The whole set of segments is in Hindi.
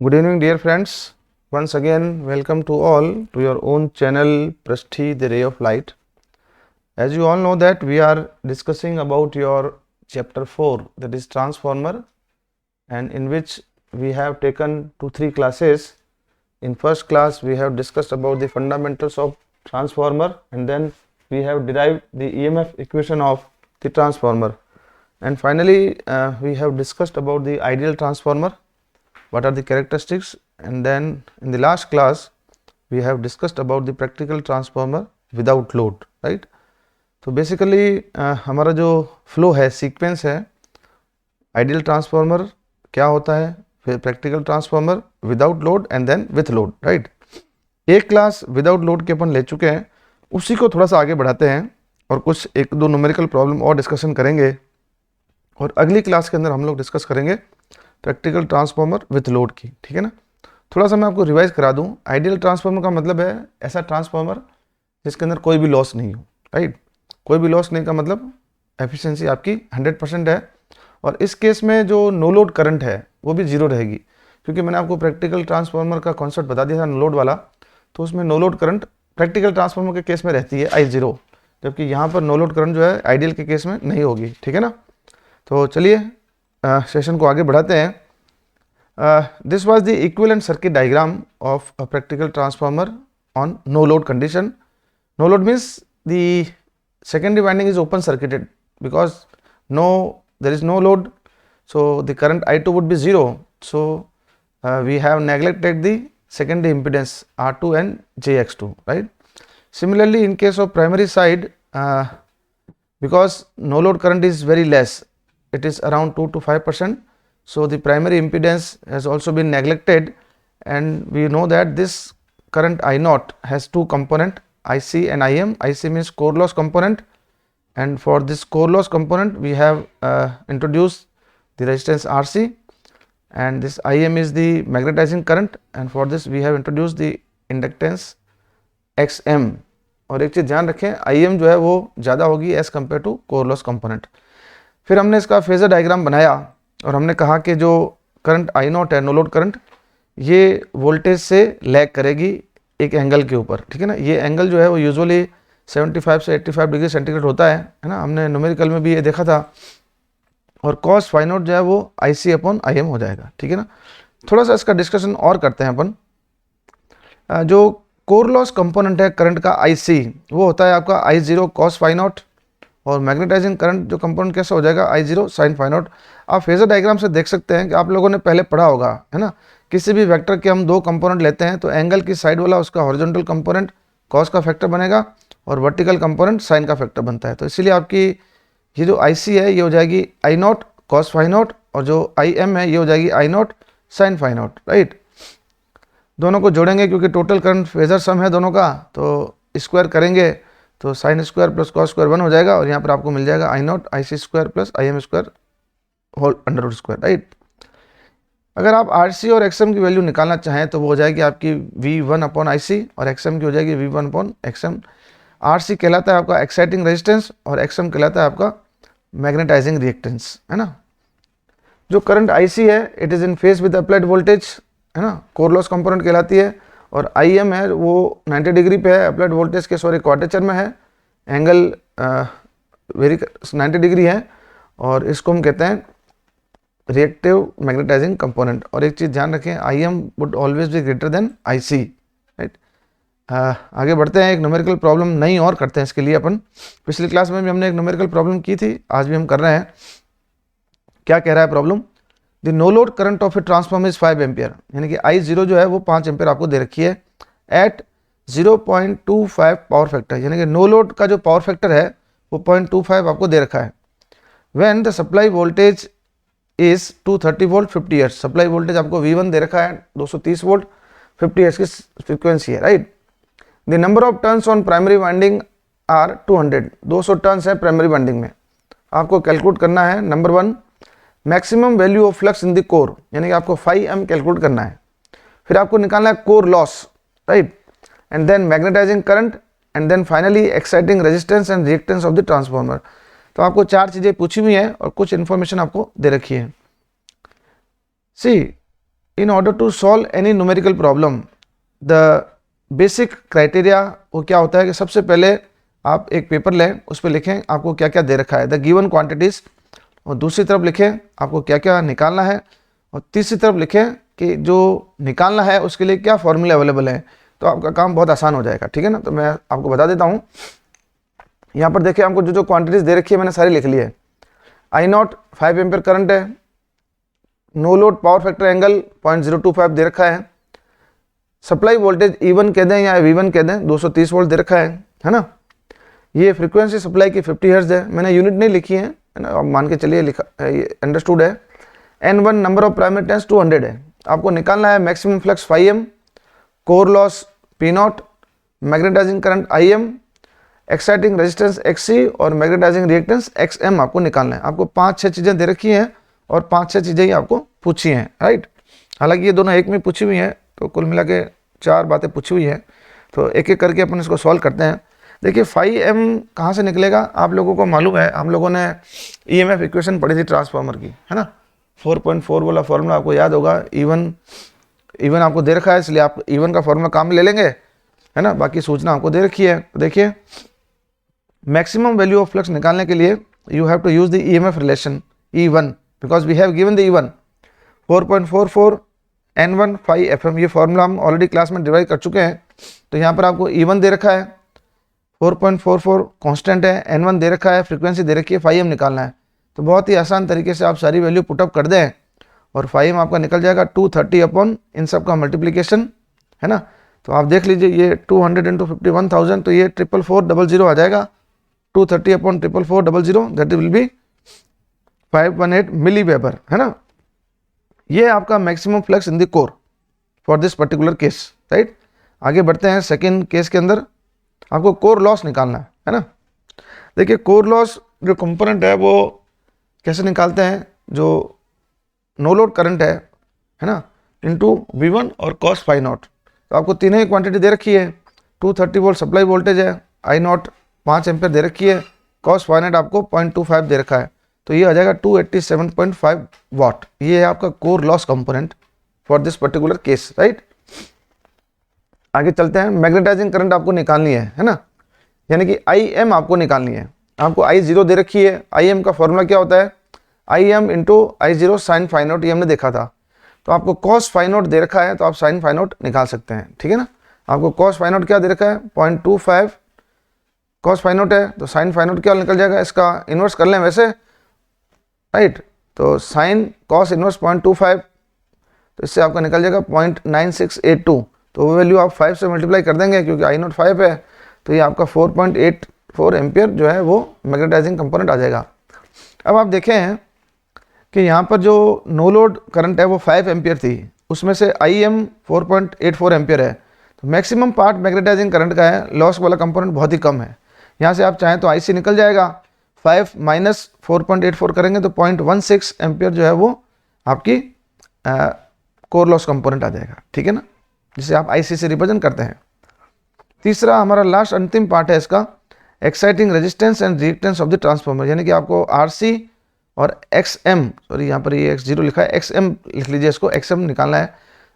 Good evening, dear friends. Once again, welcome to all to your own channel, Prasthi, the Ray of Light. As you all know that we are discussing about your chapter 4, that is Transformer, and in which we have taken 2-3 classes. In first class, we have discussed about the fundamentals of transformer, and then we have derived the EMF equation of the transformer. And finally, we have discussed about the ideal transformer, what are the characteristics, and then in the last class we have discussed about the practical transformer without load, right? तो बेसिकली हमारा जो फ्लो है, सीक्वेंस है, आइडियल ट्रांसफार्मर क्या होता है, फिर practical transformer without load and then with load, right? एक क्लास विदाउट लोड के अपन ले चुके हैं, उसी को थोड़ा सा आगे बढ़ाते हैं और कुछ एक दो न्यूमेरिकल प्रॉब्लम और डिस्कशन करेंगे, और अगली क्लास के अंदर हम लोग डिस्कस करेंगे प्रैक्टिकल ट्रांसफार्मर विथ लोड की, ठीक है ना? थोड़ा सा मैं आपको रिवाइज करा दूं। आइडियल ट्रांसफार्मर का मतलब है ऐसा ट्रांसफार्मर जिसके अंदर कोई भी लॉस नहीं हो, राइट? कोई भी लॉस नहीं का मतलब एफिशिएंसी आपकी 100% है, और इस केस में जो नो लोड करंट है वो भी जीरो रहेगी, क्योंकि मैंने आपको प्रैक्टिकल ट्रांसफार्मर का कॉन्सेप्ट बता दिया था नो लोड वाला। तो उसमें no load current practical transformer के केस में रहती है I0, जबकि यहाँ पर नो लोड करंट जो है आइडियल के केस में नहीं होगी, ठीक है ना? तो चलिए सेशन को आगे बढ़ाते हैं। This was the equivalent circuit diagram of a practical transformer on no load condition. No load means the secondary winding is open circuited, because there is no load, so the current I2 would be 0. So we have neglected the secondary impedance R2 and JX2, right? Similarly, in case of primary side, because no load current is very less, it is around 2 to 5%. So the primary impedance has also been neglected, and we know that this current I0 has two component, IC and IM. IC means core loss component, and for this core loss component we have introduced the resistance RC, and this IM is the magnetizing current, and for this we have introduced the inductance XM. और एक चीज़ ध्यान रखें, IM जो है वो ज़्यादा होगी as compare to core loss component. फिर हमने इसका फेजर डायग्राम बनाया और हमने कहा कि जो करंट I0 है, नो लोड करंट, ये वोल्टेज से लैग करेगी एक एंगल के ऊपर, ठीक है ना? ये एंगल जो है वो यूजुअली 75 से 85 डिग्री सेंटीग्रेड होता है ना? हमने न्यूमेरिकल में भी ये देखा था। और कॉस फाई नॉट जो है वो IC अपॉन IM हो जाएगा, ठीक है ना? थोड़ा सा इसका डिस्कशन और करते हैं अपन। जो कोर लॉस कंपोनेंट है करंट का IC, वो होता है आपका I0 कॉस फाई नॉट, और मैग्नेटाइजिंग करंट जो कंपोनेंट कैसा हो जाएगा I0 साइन फाई नॉट। आप फेजर डायग्राम से देख सकते हैं कि आप लोगों ने पहले पढ़ा होगा, है ना? किसी भी वेक्टर के हम दो कंपोनेंट लेते हैं तो एंगल की साइड वाला उसका हॉरिजॉन्टल कंपोनेंट कॉस का फैक्टर बनेगा, और वर्टिकल कंपोनेंट साइन का फैक्टर बनता है। तो इसीलिए आपकी ये जो IC है ये हो जाएगी I0 कॉस फाई नॉट, और जो IM है ये हो जाएगी I0 sine phi not, right? दोनों को जोड़ेंगे क्योंकि टोटल करंट फेजर सम है दोनों का, तो स्क्वायर करेंगे तो sine square plus cos square 1 हो जाएगा, और यहाँ पर आपको मिल जाएगा I0 IC square plus IM square whole under root square, right? अगर आप RC और XM की वैल्यू निकालना चाहें तो वो हो जाएगी आपकी V1 अपॉन IC, और XM की हो जाएगी V1 अपॉन XM। RC कहलाता है आपका एक्साइटिंग रेजिस्टेंस, और XM कहलाता है आपका मैग्नेटाइजिंग रिएक्टेंस, है ना? जो करंट IC है it is in phase with applied voltage, है ना? कोर लॉस कंपोनेंट कहलाती है। और IM है वो 90 डिग्री पे है, अप्लाइड वोल्टेज के सॉरी क्वाड्रेचर में है, एंगल वेरी 90 डिग्री है, और इसको हम कहते हैं रिएक्टिव मैग्नेटाइजिंग कंपोनेंट। और एक चीज़ ध्यान रखें, IM would always be greater than IC, right? आगे बढ़ते हैं, एक न्यूमेरिकल प्रॉब्लम नहीं और करते हैं इसके लिए अपन। पिछली क्लास में भी हमने एक न्यूमेरिकल प्रॉब्लम की थी, आज भी हम कर रहे हैं। क्या कह रहा है problem? The no load current of a transformer is 5 ampere, यानी कि I0 जो है वो 5 एम्पियर आपको दे रखी है एट 0.25 पावर फैक्टर, यानी कि नो लोड का जो पावर फैक्टर है वो 0.25 आपको दे रखा है। When the supply voltage is 230 volt 50 hertz, supply voltage आपको V1 दे रखा है 230 वोल्ट 50 हर्ट्ज की फ्रीक्वेंसी है, right? The number of turns on primary winding are 200 turns है प्राइमरी वाइंडिंग में। आपको कैलकुलेट करना है number 1 maximum value of flux in the core, यानी कि आपको φm कैलकुलेट करना है। फिर आपको निकालना है core loss, right? And then magnetizing current, and then finally exciting resistance and reactance of the transformer. तो आपको 4 चीज़ें पूछी हुई हैं और कुछ इन्फॉर्मेशन आपको दे रखी है। See in order to solve any numerical problem the basic criteria वो क्या होता है कि सबसे पहले आप एक पेपर लें, उस पर लिखें आपको क्या क्या दे रखा है, द गिवन क्वांटिटीज़, और दूसरी तरफ लिखें आपको क्या क्या निकालना है, और तीसरी तरफ लिखें कि जो निकालना है उसके लिए क्या फॉर्मूले अवेलेबल है। तो आपका काम बहुत आसान हो जाएगा, ठीक है ना। तो मैं आपको बता देता हूँ, यहाँ पर देखिए हमको जो जो क्वांटिटीज़ दे रखी है मैंने सारी लिख ली है। आई नॉट 5 एम्पियर करंट है, no load power factor angle 0.025 दे रखा है, सप्लाई वोल्टेज E1 कह दें या V1 कह दें 230 वोल्ट दे रखा है ना। ये फ्रीक्वेंसी सप्लाई की 50 हर्ट्ज है, मैंने यूनिट नहीं लिखी है ना, अब मान के चलिए लिखा अंडरस्टूड है। N1 number of primary turns 200 है, आपको निकालना है maximum flux φm, core loss P0, magnetizing current Im, exciting resistance Xc और मैग्नेटाइजिंग रिएक्टेंस Xm आपको निकालना है। आपको 5-6 चीज़ें दे रखी हैं और 5-6 चीज़ें ही आपको पूछी हैं, राइट। हालांकि ये दोनों एक में पूछी हुई हैं, तो कुल मिला के 4 बातें पूछी हुई हैं। तो एक एक करके अपन इसको सॉल्व करते हैं। देखिए φm कहाँ से निकलेगा, आप लोगों को मालूम है, हम लोगों ने EMF इक्वेशन पढ़ी थी ट्रांसफार्मर की, है ना। 4.4 वाला फॉर्मूला आपको याद होगा। E1 आपको दे रखा है, इसलिए आप E1 का फॉर्मूला काम में ले लेंगे, है ना। बाकी सूचना आपको दे रखी है। तो देखिए मैक्सिमम वैल्यू ऑफ फ्लक्स निकालने के लिए you have to use the EMF relation E1 because we have given the E1 4.44 N1 5 FM। ये फॉर्मूला हम ऑलरेडी क्लास में डिवाइड कर चुके हैं। तो यहाँ पर आपको E1 दे रखा है 4.44 कांस्टेंट है, N1 दे रखा है, फ्रीक्वेंसी दे रखी है, φm निकालना है। तो बहुत ही आसान तरीके से आप सारी वैल्यू पुटअप कर दें और φm आपका निकल जाएगा 230 अपॉन इन सब का मल्टीप्लिकेशन, है ना। तो आप देख लीजिए ये 200 इंटू 51,000, तो ये 44400 आ जाएगा। 230 upon 44400 that will be 518 milli weber, है ना। ये आपका maximum flux in the core for this particular case, right. आगे बढ़ते हैं सेकेंड केस के अंदर, आपको कोर लॉस निकालना है ना। देखिए कोर लॉस जो कंपोनेंट है वो कैसे निकालते हैं, जो नो लोड करंट है ना, इनटू V1 और cos φ0। तो आपको तीनों ही क्वांटिटी दे रखी है। 230 वोल्ट सप्लाई वोल्टेज है, I0 5 एम्पियर दे रखी है, cos φ0 आपको 0.25 दे रखा है। तो ये आ जाएगा 287.5 वाट। ये है आपका core loss component for this particular case, right. आगे चलते हैं, मैग्नेटाइजिंग करंट आपको निकालनी है ना, यानी कि Im आपको निकालनी है। आपको I0 दे रखी है, Im का फॉर्मूला क्या होता है, Im इंटू I0 साइन φ0, ये हमने देखा था। तो आपको cos φ0 दे रखा है, तो आप साइन φ0 निकाल सकते हैं, ठीक है ना। आपको cos φ0 क्या दे रखा है 0.25 cos φ0 है, तो साइन φ0 क्या निकल जाएगा, इसका इन्वर्स कर लें वैसे, राइट। तो साइन cos इन्वर्स 0.25, तो इससे आपका निकल जाएगा 0.9682। तो वो वैल्यू आप 5 से मल्टीप्लाई कर देंगे क्योंकि I0 5 है, तो ये आपका 4.84 एम्पियर जो है वो मैग्नेटाइजिंग कंपोनेंट आ जाएगा। अब आप देखें कि यहाँ पर जो नो लोड करंट है वो 5 एम्पियर थी, उसमें से Im 4.84 एम्पियर है। तो मैक्सिमम पार्ट मैग्नेटाइजिंग करंट का है, लॉस वाला कंपोनेंट बहुत ही कम है। यहाँ से आप चाहें तो IC निकल जाएगा, 5 माइनस 4.84 करेंगे तो 0.16 एम्पियर जो है वो आपकी कोर लॉस कंपोनेंट आ जाएगा, ठीक है ना, जिसे आप IC से रिप्रेजेंट करते हैं। तीसरा हमारा लास्ट अंतिम पार्ट है इसका, exciting resistance and reactance of the transformer, यानी कि आपको RC और XM, सॉरी यहाँ पर ये X0 लिखा है, XM लिख लीजिए, इसको XM निकालना है।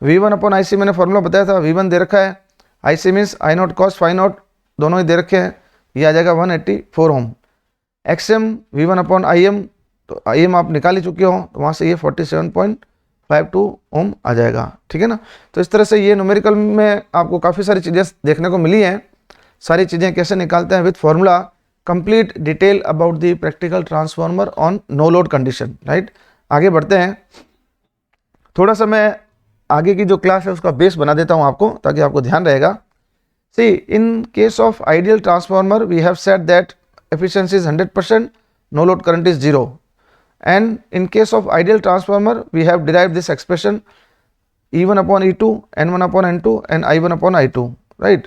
V1 अपॉन IC मैंने फॉर्मूला बताया था, V1 दे रखा है, IC मीन्स I0 cos φ0 दोनों ही दे रखे हैं, ये आ जाएगा 184 ओम। XM V1 अपॉन IM, तो IM आप निकाल ही चुके हो, तो वहाँ से ये 47.52 ओम आ जाएगा, ठीक है ना। तो इस तरह से ये न्यूमेरिकल में आपको काफ़ी सारी चीज़ें देखने को मिली हैं। सारी चीज़ें कैसे निकालते हैं with formula, complete detail about the practical transformer on no load condition, right. आगे बढ़ते हैं, थोड़ा सा मैं आगे की जो क्लास है उसका बेस बना देता हूँ आपको, ताकि आपको ध्यान रहेगा। See in case of ideal transformer we have said that efficiency is 100%, no load current is 0, and in case of ideal transformer we have derived this expression E1 upon E2, N1 upon N2 and I1 upon I2, right.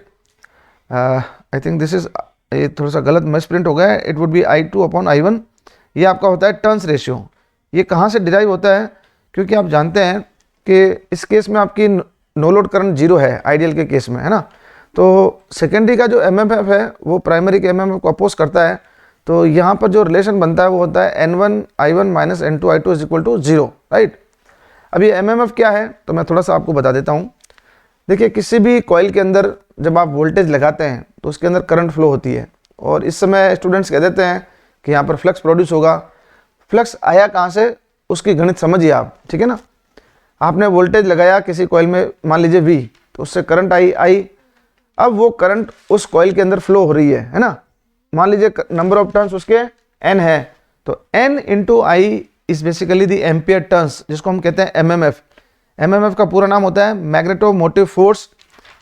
I think this is ये थोड़ा सा गलत मिसप्रिंट हो गया है, it would B I2 upon I1। ये आपका होता है टर्न्स रेशियो। ये कहाँ से डिराइव होता है, क्योंकि आप जानते हैं कि इस केस में आपकी नो लोड करंट 0 है आइडियल के केस में, है ना। तो सेकेंडरी का जो MMF है वो प्राइमरी के MMF को अपोज करता है। तो यहाँ पर जो रिलेशन बनता है वो होता है N1 I1 minus N2 I2 is equal to 0, right. अब ये एमएमएफ क्या है तो मैं थोड़ा सा आपको बता देता हूँ। देखिए, किसी भी कॉइल के अंदर जब आप वोल्टेज लगाते हैं तो उसके अंदर करंट फ्लो होती है, और इस समय स्टूडेंट्स कह देते हैं कि यहाँ पर फ्लक्स प्रोड्यूस होगा। फ्लक्स आया कहाँ से, उसकी गणित समझिए आप, ठीक है ना। आपने वोल्टेज लगाया किसी कॉइल में, मान लीजिए V, तो उससे करंट आई। अब वो करंट उस कॉइल के अंदर फ्लो हो रही है ना। मान लीजिए नंबर ऑफ टर्न्स उसके N है, तो N into I is basically the ampere turns, जिसको हम कहते हैं एमएमएफ। एमएमएफ का पूरा नाम होता है magnetomotive force.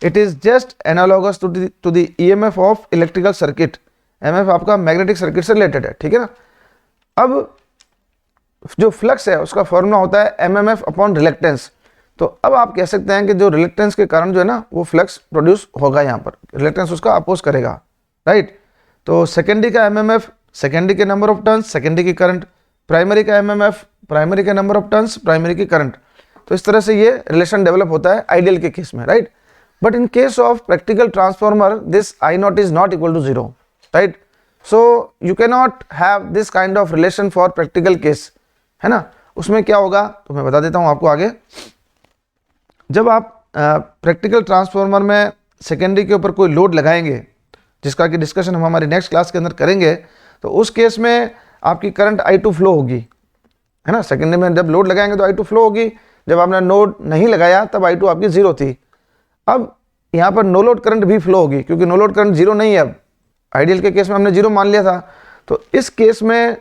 It is just analogous to the EMF of electrical circuit. MF आपका मैग्नेटिक सर्किट से रिलेटेड है, ठीक है ना। अब जो फ्लक्स है उसका फॉर्मूला होता है एमएमएफ अपॉन रिलेक्टेंस। तो अब आप कह सकते हैं कि जो रिलेक्टेंस के कारण जो है ना वो फ्लक्स प्रोड्यूस होगा, यहाँ पर रिलेक्टेंस उसका अपोज करेगा, राइट। तो सेकेंडरी का एमएमएफ, सेकेंडरी के नंबर ऑफ टर्न्स, सेकेंडरी की करंट। प्राइमरी का एमएमएफ, प्राइमरी के नंबर ऑफ टर्न्स, प्राइमरी की करंट। तो इस तरह से ये रिलेशन डेवलप होता है आइडियल के केस में, right. But in case of practical transformer this I naught is not equal to 0, right. So you can not have this kind of relation for practical case, है ना। उसमें क्या होगा तो मैं बता देता हूँ आपको आगे। जब आप प्रैक्टिकल ट्रांसफॉर्मर में सेकेंडरी के ऊपर कोई लोड लगाएंगे, जिसका कि डिस्कशन हम हमारी नेक्स्ट क्लास के अंदर करेंगे, तो उस केस में आपकी करंट I2 फ्लो होगी, है ना। सेकेंडरी में जब लोड लगाएंगे तो I2 फ्लो होगी। जब आपने लोड नहीं लगाया तब I2 आपकी 0 थी। अब यहाँ पर नो लोड करंट भी फ्लो होगी, क्योंकि नो लोड करंट 0 नहीं है। अब आइडियल के केस में हमने 0 मान लिया था, तो इस केस में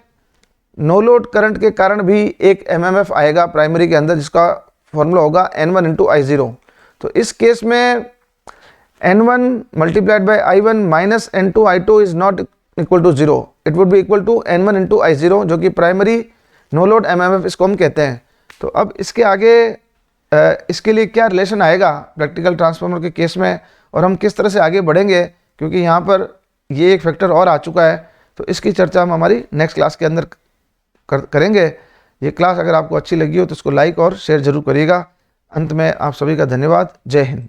नो लोड करंट के कारण भी एक एमएमएफ आएगा प्राइमरी के अंदर, जिसका फॉर्मूला होगा N1 इंटू I0। तो इस केस में N1 multiplied by I1 minus N2 I2 is not equal to 0, it would be equal to N1 into I0, जो कि प्राइमरी नो लोड एमएमएफ इसको हम कहते हैं। तो अब इसके आगे इसके लिए क्या रिलेशन आएगा प्रैक्टिकल ट्रांसफार्मर के केस में, और हम किस तरह से आगे बढ़ेंगे, क्योंकि यहाँ पर ये एक फैक्टर और आ चुका है, तो इसकी चर्चा हम हमारी नेक्स्ट क्लास के अंदर करेंगे। ये क्लास अगर आपको अच्छी लगी हो तो इसको लाइक और शेयर जरूर करिएगा। अंत में आप सभी का धन्यवाद। जय हिंद।